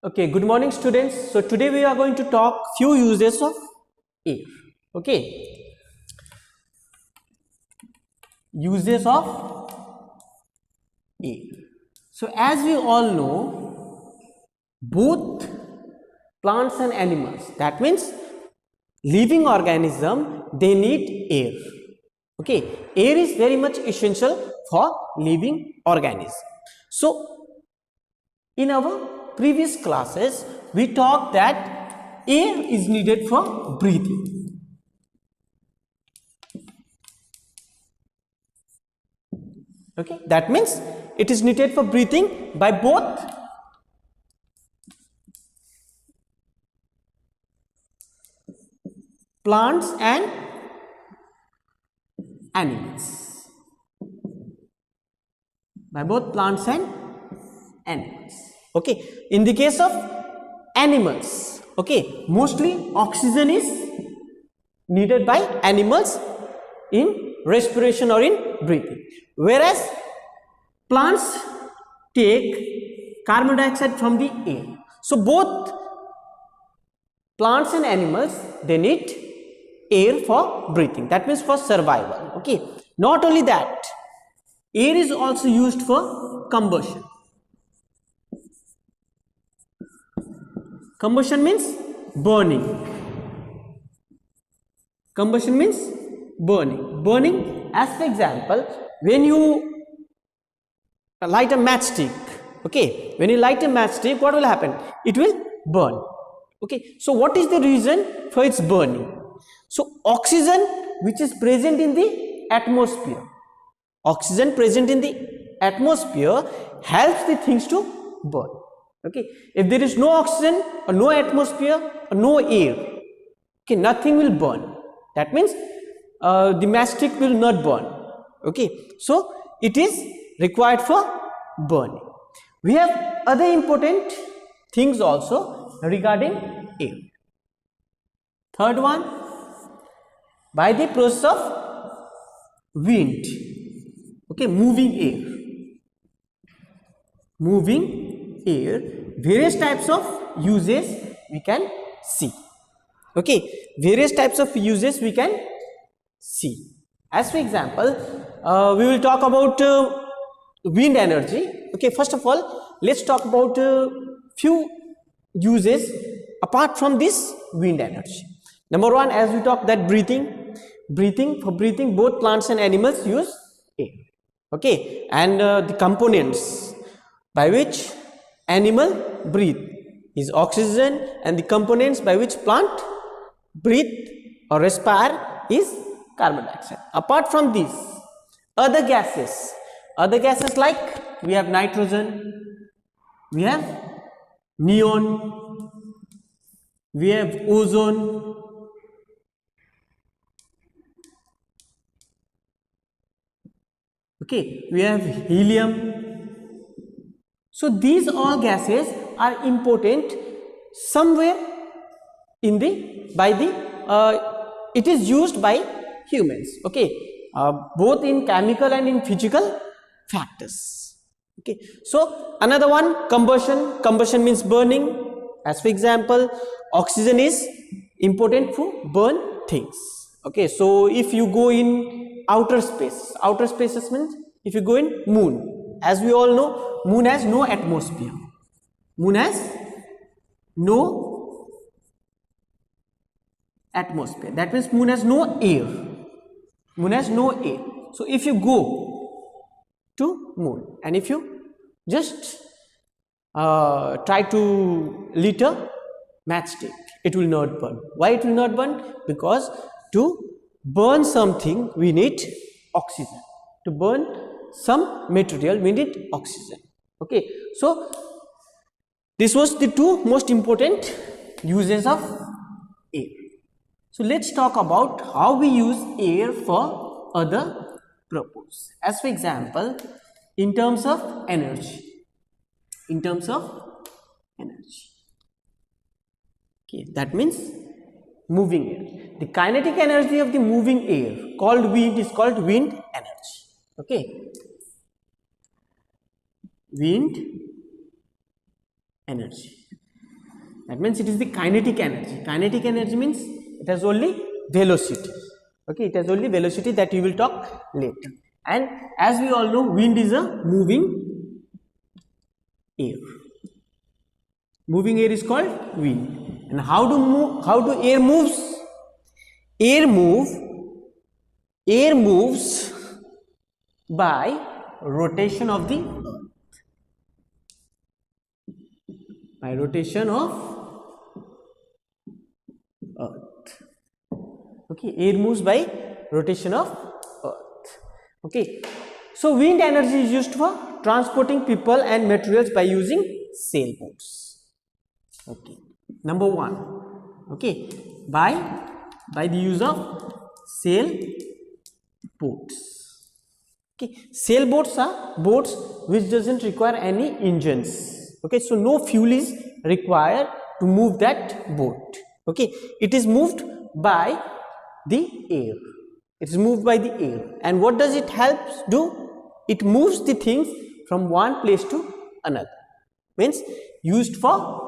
Okay, good morning students. So today we are going to talk few uses of air. Okay, uses of air. So as we all know, both plants and animals, that means living organism, they need air. Okay, air is very much essential for living organism. So in our previous classes, we talked that air is needed for breathing. Okay, that means it is needed for breathing by both plants and animals. By both plants and animals. Okay, in the case of animals, okay, mostly oxygen is needed by animals in respiration or in breathing, whereas plants take carbon dioxide from the air. So both plants and animals, they need air for breathing, that means for survival. Okay, not only that, air is also used for combustion. Combustion means burning. Combustion means burning. Burning, as for example, when you light a matchstick, okay, when you light a matchstick, what will happen? It will burn. Okay, so what is the reason for its burning? So oxygen which is present in the atmosphere, oxygen present in the atmosphere helps the things to burn. Okay, if there is no oxygen or no atmosphere or no air, okay, nothing will burn. That means the matchstick will not burn. Okay, so it is required for burning. We have other important things also regarding air. Third one, by the process of wind. Okay, moving air, various types of uses we can see. Okay, various types of uses we can see. As for example, we will talk about wind energy. Okay, first of all, let's talk about few uses apart from this wind energy. Number one, as we talk that breathing, for breathing both plants and animals use air. Okay, and the components by which animal breathe is oxygen, and the components by which plant breathe or respire is carbon dioxide. Apart from these, other gases like we have nitrogen, we have neon, we have ozone, okay, we have helium. So these all gases are important somewhere in the by the it is used by humans. Okay, both in chemical and in physical factors. Okay, so another one, combustion means burning. As for example, oxygen is important to burn things. Okay, so if you go in outer spaces means if you go in moon, as we all know, moon has no atmosphere, moon has no atmosphere, that means moon has no air, so if you go to moon and if you just try to lit a matchstick, it will not burn. Why it will not burn? Because to burn something we need oxygen. To burn some material we need oxygen. Okay, so this was the two most important uses of air. So let's talk about how we use air for other purpose. As for example, in terms of energy. Okay, that means moving air. The kinetic energy of the moving air called wind is called wind energy. Okay, wind energy. That means it is the kinetic energy. Kinetic energy means it has only velocity. Okay, it has only velocity, that you will talk later. And as we all know, wind is a moving air. Moving air is called wind. And how do air moves? Air moves by rotation of the earth. By rotation of earth. Okay, air moves by rotation of earth. Okay, so wind energy is used for transporting people and materials by using sailboats. Okay, number one. Okay, by the use of sailboats. Okay, sailboats are boats which doesn't require any engines. Okay, so no fuel is required to move that boat. Okay, it is moved by the air. It is moved by the air. And what does it help do? It moves the things from one place to another. Means used for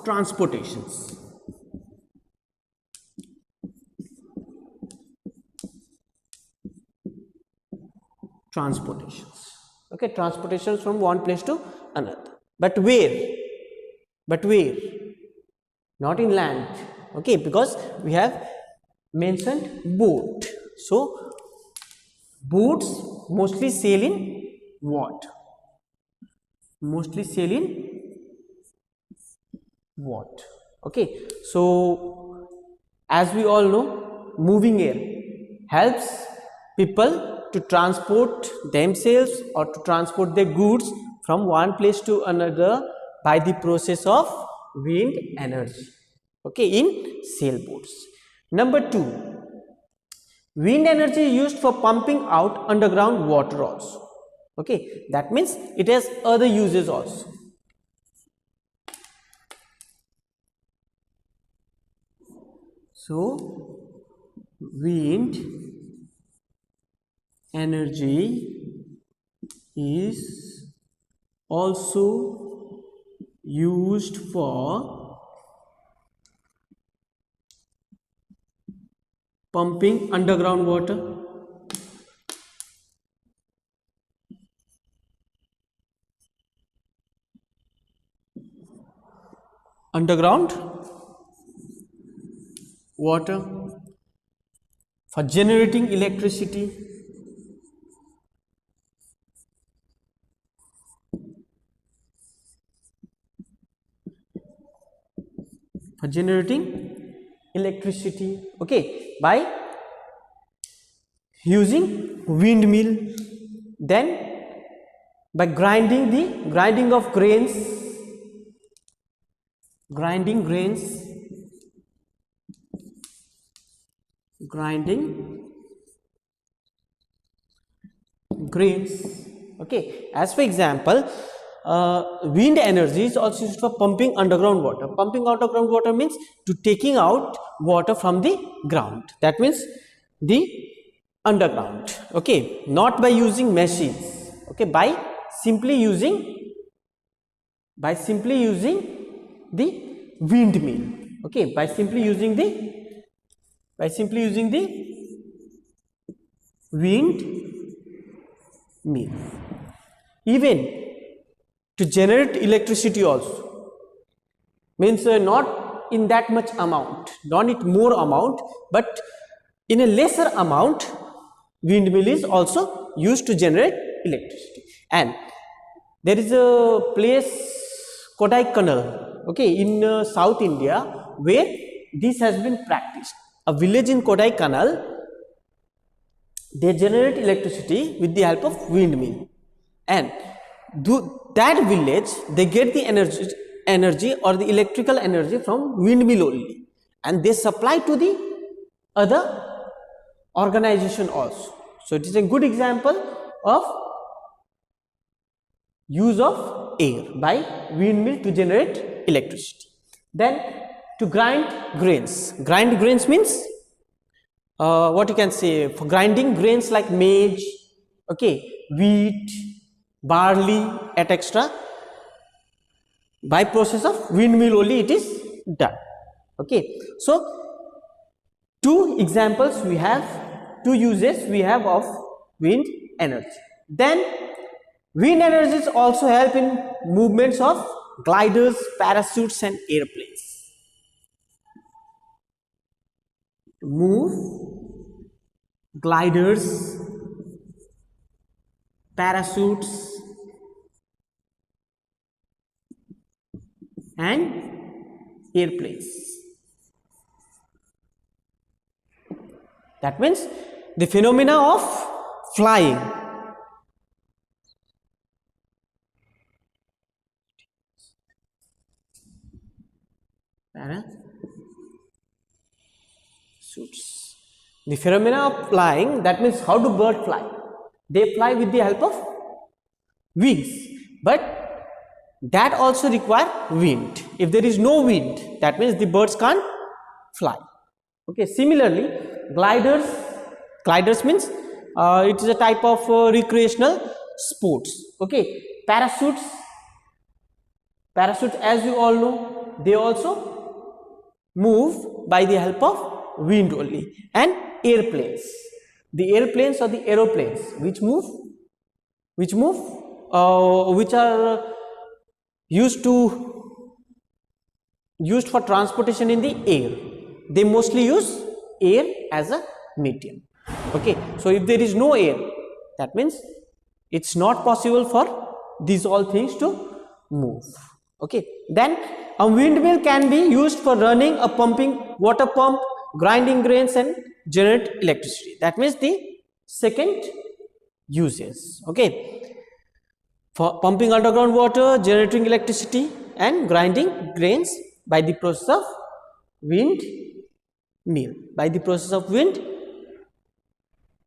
transportations. Okay, transportations from one place to another. But where? Not in land. Okay, because we have mentioned boat. So boats mostly sail in what? Okay, so as we all know, moving air helps people to transport themselves or to transport their goods from one place to another by the process of wind energy. Okay, in sailboats. Number two, wind energy is used for pumping out underground water also. Okay, that means it has other uses also. So wind energy is also used for pumping underground water. For generating electricity, okay, by using windmill, then by grinding of grains, okay. As for example, wind energy is also used for pumping underground water. Pumping underground water means to taking out water from the ground. That means the underground. Okay, not by using machines. Okay, by simply using the windmill. Okay, by simply using the windmill. Even to generate electricity also, means not in that much amount, not in more amount, but in a lesser amount, windmill is also used to generate electricity. And there is a place, Kodaikanal, okay, in South India, where this has been practiced. A village in Kodaikanal, they generate electricity with the help of windmill, and that village, they get the energy or the electrical energy from windmill only, and they supply to the other organization also. So it is a good example of use of air by windmill to generate electricity. Then to grind grains means what you can say, for grinding grains like maize, okay, wheat, barley, etc. By process of windmill only it is done. Okay, so two examples we have, two uses we have of wind energy. Then wind energies also help in movements of gliders, parachutes and airplanes. Move gliders, parachutes and airplanes. That means the phenomena of flying. Parachutes. The phenomena of flying, that means how do birds fly? They fly with the help of wings, but that also require wind. If there is no wind, that means the birds can't fly. Okay, similarly gliders means it is a type of recreational sports. Okay, parachutes as you all know, they also move by the help of wind only. And airplanes, the airplanes or the aeroplanes which are used for transportation in the air, they mostly use air as a medium. Okay, so if there is no air, that means it's not possible for these all things to move. Okay, then a windmill can be used for running a pumping water pump, grinding grains and generate electricity. That means the second uses. Okay, for pumping underground water, generating electricity and grinding grains by the process of wind mill,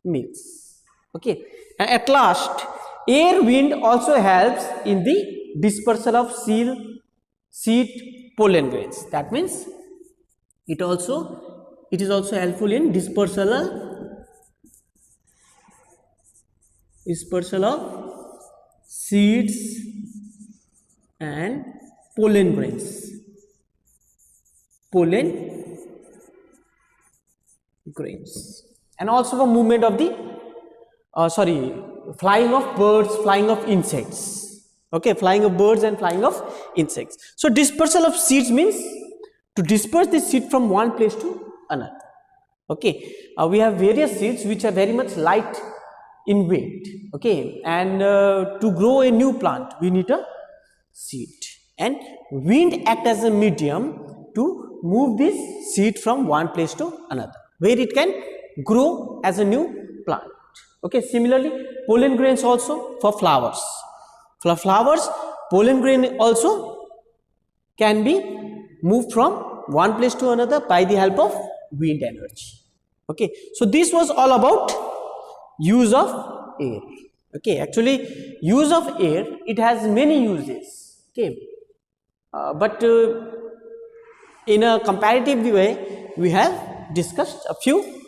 mills. Okay, and at last air wind also helps in the dispersal of seed pollen grains. That means it is also helpful in dispersal of seeds and pollen grains. And also for movement of the flying of birds, flying of insects. Okay, flying of birds and flying of insects. So dispersal of seeds means to disperse the seed from one place to another. Okay, we have various seeds which are very much light in weight. Okay, and to grow a new plant we need a seed, and wind act as a medium to move this seed from one place to another where it can grow as a new plant. Okay, similarly pollen grains also for flowers. For flowers, pollen grain also can be moved from one place to another by the help of wind energy. Okay, so this was all about use of air. Okay, actually use of air, it has many uses. Okay, but in a comparative way we have discussed a few